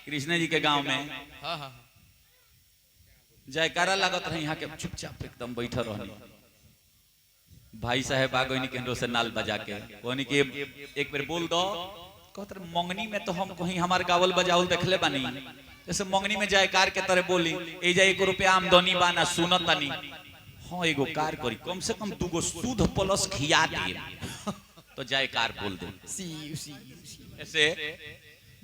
कृष्ण जी के गांव में हाँ हाँ जयकारा लागत रहे, यहाँ के चुपचाप एकदम बैठे रहनी। भाई साहब आगोनी केंद्रों से नाल बजा के कहनी कि एक बार बोल दो। कहते मंगनी में तो हम कहीं हमारे गावल बजावल देखले बानी, जैसे मंगनी में जयकार के तरह बोली एजा 1 रुपया आमदनी बाना सुनतानी। हाँ एगो कार करी, कम से कम 2 सूद प्लस खिया दे तो जयकार बोल दे। ऐसे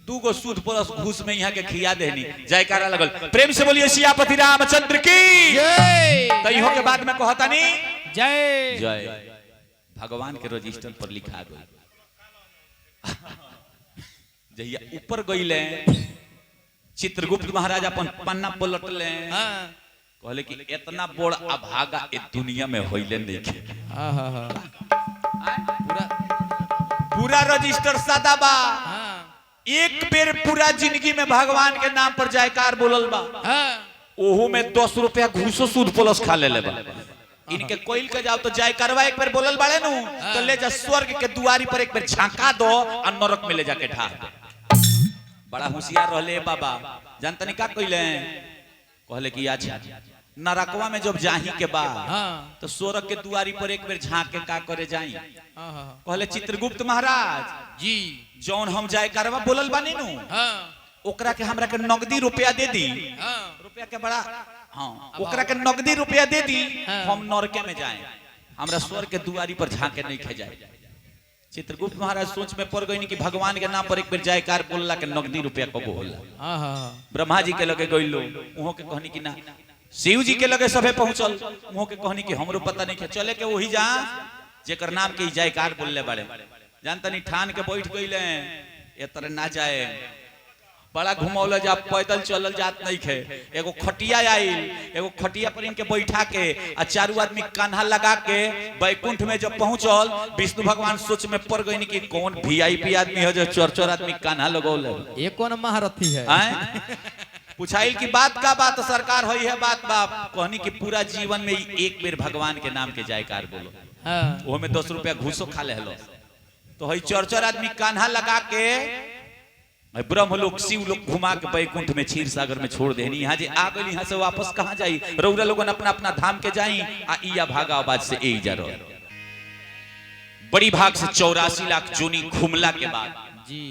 2 सूद प्लस घूस में यहाँ के खिया देनी, जयकारा लगल। प्रेम से बोलिए सियापति रामचंद्र की जय। तइहो के बाद में कहता नहीं जय जय। भगवान के रजिस्टर पर लिखा गई। जहिया ऊपर गईले चित्रगुप्त महाराज अपन पन्ना पलटले, कहले कि इतना बड़ अभागा ए दुनिया में होइले नहीं के। पूरा रजिस्टर सादा बा। एक बेर पूरा जिंदगी में भगवान के नाम पर जयकार बोलल बा, ओहू में 10 रुपया घूसो सूद प्लस खा ले बा। इनके कोइल के जाओ तो जयकारवा एक बार बोलल बाड़े नु तो ले जा स्वर्ग के दुआरी पर एक बार झांका दो और नरक में ले जाके ढाल दे। बड़ा होशियार रहले बाबा। जानता नहीं का कइले, कहले कि आज नरकवा में जब जाही के बा तो स्वर्ग के दुआरी पर एक बार झांक के का करे जाई। कहले चित्रगुप्त महाराज जी जौन हम जयकारवा बोलल बानी नु ओकरा के हमरा के नगदी रुपया दे दी। रुपया के बड़ा हाँ ओकरा के नगदी रुपया दे दी, हम नरके में जाए, हमरा स्वर्ग के दुआरी पर झांके नहीं खे जाए। चित्रगुप्त महाराज सोच में पड़ गई कि भगवान के नाम पर एक बार जयकार बोलला के नगदी रुपया कबो होला। ब्रह्मा जी के लगे गइलो, उहो के कहनी कि ना। शिव जी के लगे सभे पहुंचल, उहो के कहनी कि हमरो पता नहीं के चले के वही जा जेकर नाम के जयकार बोलले बाड़े। जानता नहीं ठान के बैठ गइले ए तरह ना जाए। बड़ा घुमौल जा पैदल चलल जात नहीं खे। एगो खटिया आइल, एगो खटिया पर इनके बैठा के आ 4 आदमी कान्हा लगा के बैकुंठ में जब पहुंचल, विष्णु भगवान सोच में पड़ गई कि कौन वीआईपी आदमी है जो 4 आदमी कान्हा लगौल। ये कौन महारथी है? पूछाइल की बात का बात सरकार होई है बात बाप। कहनी कि पूरा जीवन में एक बेर भगवान के नाम के जयकार बोलो, वो में 10 रुपया घूसो खा ले लो। तो हई 4 आदमी कान्हा लगा के ब्रह्म लोग शिव लोग घुमा के बैकुंठ में क्षीर सागर में छोड़ देनी। यहाँ जे आ गई यहाँ से वापस कहाँ जाई? रउरा लोगन अपना अपना धाम के जाई आ इया भागा आवाज से ए जा रहो। बड़ी भाग से 84 लाख जोनी घुमला के बाद जी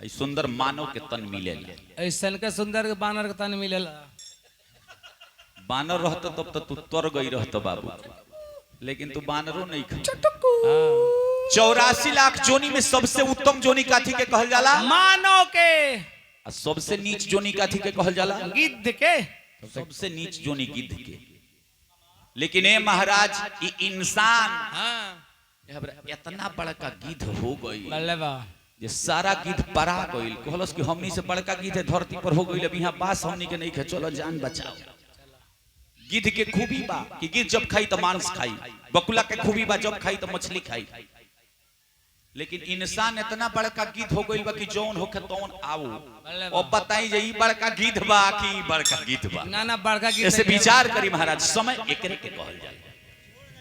सुंदर मानव के तन मिलेला। ऐसन के सुंदर बानर के तन मिलेला। बानर रहता तब तो तू तर गई रहता बाबू, लेकिन तू बानरो नहीं खा। 84 लाख जोनी में सबसे उत्तम जोनी काथी के कहल जाला? मानव के। सबसे नीच जोनी काथी के कहल जाला? गिद्ध के। सबसे नीच जोनी गिद्ध के। लेकिन ए महाराज ये इंसान इतना बड़का गिद्ध हो गई ये सारा गिद्ध परा गइल। कहलस कि हमनी से बड़का गिद्ध धरती पर हो गइल, अब यहाँ बास हमनी के नहीं खे, चलो जान बचाओ। गिद्ध के खूबी बा कि गिद्ध जब खाई तो मांस खाई, बकुला के खूबी बा जब खाई तो मछली खाई। लेकिन इंसान इतना बड़का गिद्ध हो गइल बा कि जौन होके तौन आओ। अब बताई जे ई बड़का गिद्ध बा कि बड़का गिद्ध बा? ना ना बड़का गिद्ध। ऐसे विचार करी महाराज, समय एकरे के कहल जाए।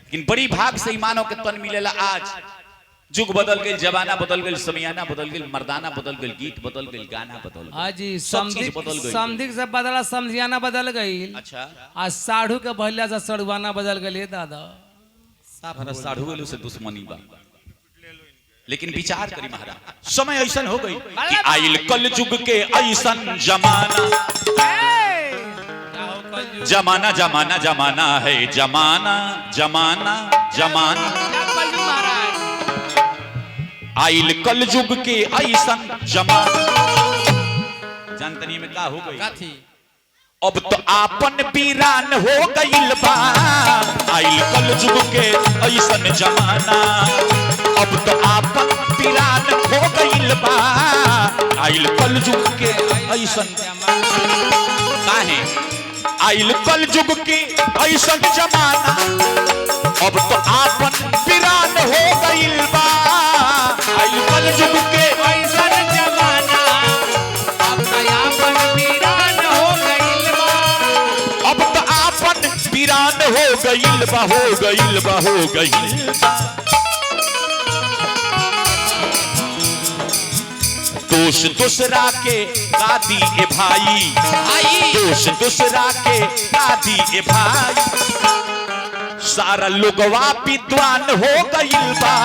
लेकिन बड़ी भाग से ईमानों के तन मिलेला। आज जुग बदल गई, जमाना बदल गई, समियाना बदल गई, मर्दाना बदल गई, गीत बदल गई, गाना बदल गई। हां जी समधिक से बदला समझियाना बदल गई। अच्छा आज साढ़ू के भइला से सड़ुआना बदल गई दादा। साफ साढ़ू वालों से दुश्मनी बा। लेकिन विचार करी महाराज, समय ऐसन हो गई कि आइल कल जुग के ऐसन जमाना। जमाना जमाना जमाना है, जमाना जमाना जमाना। आइल कल जुग के ऐसन जमाना। जानतनी में का हो गई? अब तो आपन वीरान हो गइल बा। आइल कल जुग के ऐसन जमाना। अब तो आपन वीरान हो गइल बा। आइल कल जुग के ऐसन काहे? आइल कल जुग के ऐसन जमाना। अब तो आपन वीरान हो गइल बा। आइल कल जुग के ऐसन जमाना। अब तो आपन वीरान हो गइल बा। अब तो आपन वीरान हो गइल बा, हो गइल बा, हो गइल बा। दोष दूसरा के दादी ए भाई, दोष दूसरा के दादी ए भाई, सारा लोगवा विद्वान हो गइल बा,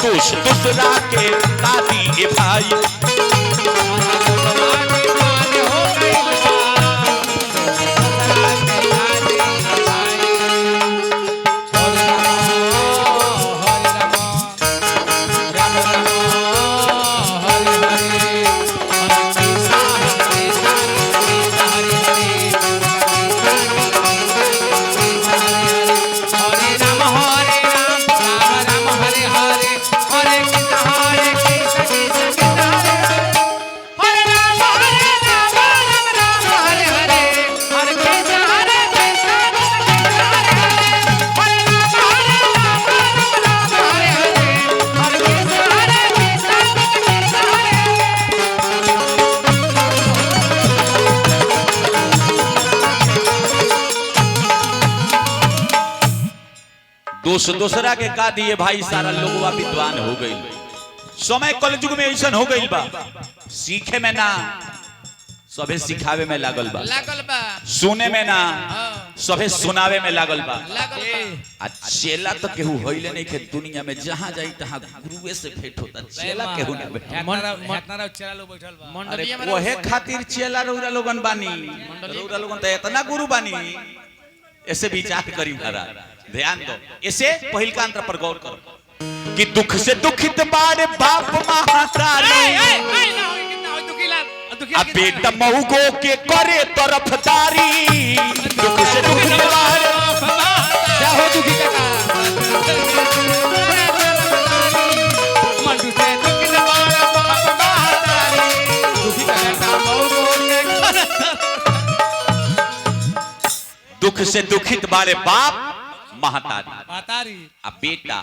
दोष दूसरा के दादी ए भाई। दोष दूसरा के का दिए भाई, सारा लोगवा विद्वान हो गई। समय कलयुग में ऐसा हो गई बा, सीखे में ना सभे सिखावे में लागल बा, सुने में ना सभे सुनावे में लागल बा। आ चेला तो केहू होइले नहीं के दुनिया में, जहां जाई तहां गुरुए से भेंट होता, चेला केहू ना बैठल। ओहे खातिर चेला रौरा लोगन बानी, रौरा लोगन तो इतना गुरु बानी। ऐसे विचार करी महाराज, ध्यान दो। ऐसे पहिल का अंतर पर गौर करो कि दुख से दुखित बारे बाप महातारी, अब बेटा मऊगो के करे तरफदारी। दुख से दुखित बारे क्या हो दुखी का दुख से दुखित बारे बाप महातारी, अब बेटा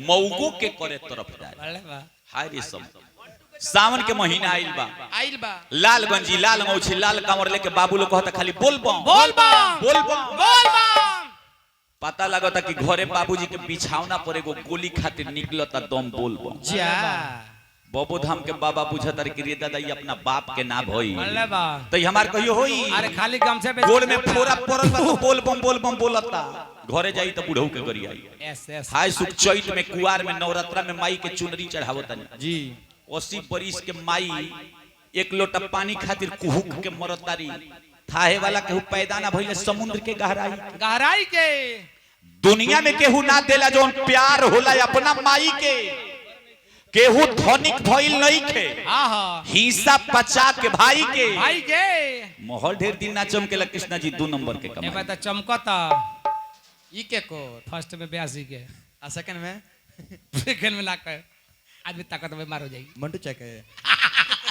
मऊगो के करे तरफदारी। हाय रे सब सावन के महीना आइल बा, लाल गंजी लाल मौछी लाल कांवर लेके बाबू लोग कहता खाली बोल बम बोल बम बोल बम बोल बम। पता लगता कि घरे बाबूजी के बिछावना पर एगो गोली खातिर निकलता दम बोल बम। बबो धाम के बाबा पूछता कि रे दादा ये अपना बाप के ना भई तो हमार कहियो होई। अरे खाली गमछे पे गोड़ में फोरा पड़ल बा तो बोल बम बोलता। घरे जाई तो बुढ़ऊ के करी आई। हाय सुख चैत में कुआर में नवरात्रा में माई के चुनरी चढ़ावता जी। 80 बरिस के माई एक लोटा पानी खातिर कुहुक के मरतारी। थाहे वाला केहू पैदा ना भइले समुद्र के गहराई के दुनिया में केहू ना देला जोन प्यार होला अपना माई के। केहू धनिक भइल नहीं खे, हिस्सा बचा के भाई के मोहल ढेर दिन ना चमकेला। कृष्णा जी 2 नंबर के कमाई बता चमकता ई के को फर्स्ट में 82 के आ सेकंड में सेकंड में लाख आदमी ताकत में मार हो जाएगी। मंटू चेक है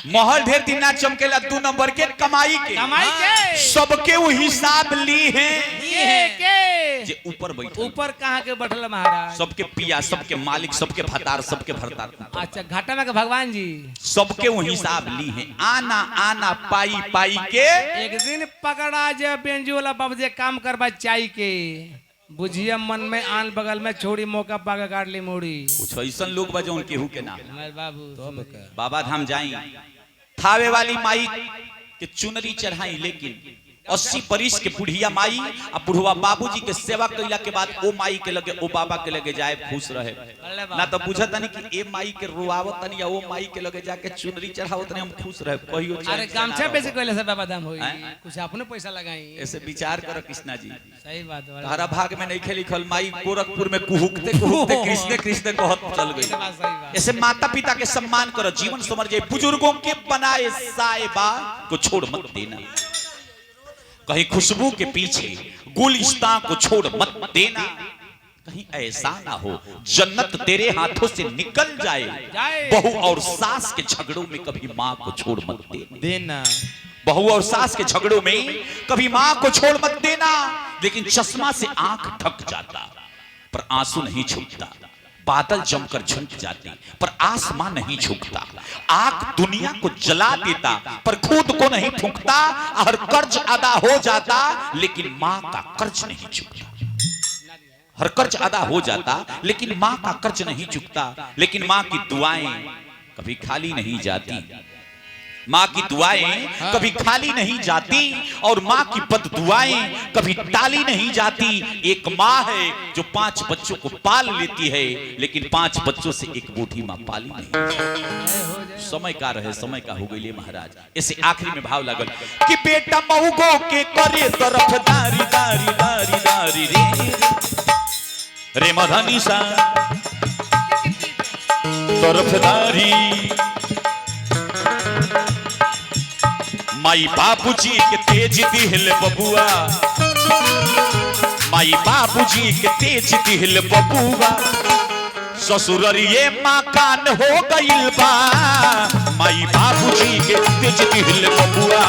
महल ढेर दिन ना चमकेला 2 नंबर के कमाई के सबके वो हिसाब ली है के जे ऊपर बैठे। ऊपर कहाँ के बैठल महाराज? सबके पिया सबके मालिक सबके भतार सबके भरतार। अच्छा घाटा में के भगवान जी सबके वो हिसाब ली है। आना आना पाई पाई के एक दिन पकड़ा जे बेंजू वाला बाबू जे काम करबा चाय के बुझिया मन में आन बगल में छोड़ी मौका पागा काट ली मोड़ी। कुछ ऐसा लोग बजे उनके हु के नाम बाबू बाबा धाम जाई थावे वाली माई के चुनरी चढ़ाई। लेकिन 80 बरिस के बुढ़िया माई और बुढ़वा बाबूजी के सेवा कैला के बाद ओ माई के लगे ओ बाबा के लगे जाए खुश रहे ना तो बुझत नहीं कि ए माई के रुआवत नहीं ओ माई के लगे जाके चुनरी चढ़ावत नहीं हम खुश रहे कहियो। अरे गमछा पे से कहले से बाबा धाम होई कुछ अपने पैसा लगाई। ऐसे विचार करो कृष्णा जी सही बात है। तारा भाग में नहीं लिखल माई गोरखपुर में कुहुकते कुहुकते कृष्ण कृष्ण कहत चल गई। ऐसे माता पिता के सम्मान करो जीवन समझ जाए। बुजुर्गों के बनाए साहिबा को छोड़ मत देना। कहीं खुशबू के पीछे गुलिस्तां को छोड़ मत देना। कहीं ऐसा ना हो जन्नत तेरे हाथों से निकल जाए। बहू और सास के झगड़ों में कभी माँ को छोड़ मत देना। बहू और सास के झगड़ों में कभी माँ को छोड़ मत देना। लेकिन चश्मा से आंख ढक जाता पर आंसू नहीं छूटता। बादल जमकर झुक जाते पर आसमान नहीं झुकता। आग दुनिया को जला देता पर खुद को नहीं फूंकता। हर कर्ज अदा हो जाता लेकिन माँ का कर्ज नहीं चुकता। हर कर्ज अदा हो जाता लेकिन माँ का कर्ज नहीं चुकता। लेकिन माँ की दुआएं कभी खाली नहीं जाती। माँ की दुआएं कभी खाली नहीं जाती और माँ की बद दुआएं कभी टाली नहीं जाती। एक माँ है जो 5 बच्चों को पाल लेती है, लेकिन 5 बच्चों से एक बूढ़ी माँ पाली नहीं। समय का रहे समय का हो गई महाराज। इसे आखिरी में भाव लगल कि बेटा मऊगो के करे तरफदारी दारी दारी दारी रे मधनी सा तरफदारी। माई बाबूजी के तेज दिल बबुआ, माई बाबूजी के तेज दिल बबुआ, ससुररिये मकान हो गइल बा। माई बाबूजी के तेज दिल बबुआ,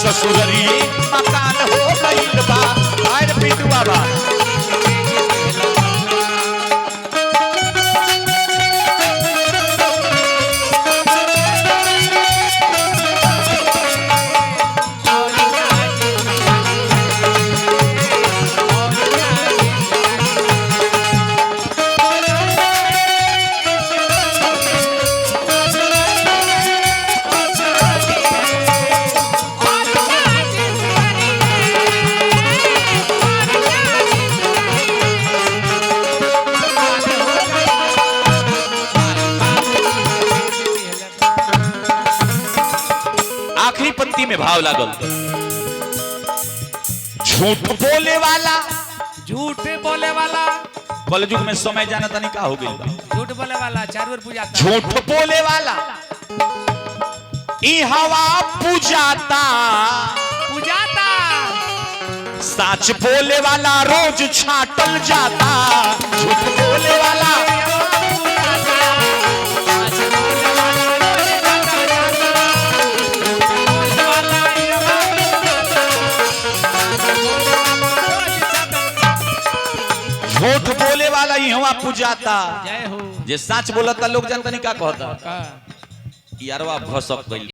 ससुररिये मकान हो गइल बा। आयर पिटुआ बा में भाव लागल। झूठ बोले वाला, झूठ बोले वाला कलयुग में समय जाना तनी का हो गई। झूठ बोले वाला 4 बार पूजाता, झूठ बोले वाला ई हवा पूजाता पूजाता, सच बोले वाला रोज छाटल जाता। झूठ बोले वाला झूठ बोले वाला ही हवा पूजाता। जय हो। जे सच बोलता लोग जानता नहीं का कहता, यारवा भसक गइल।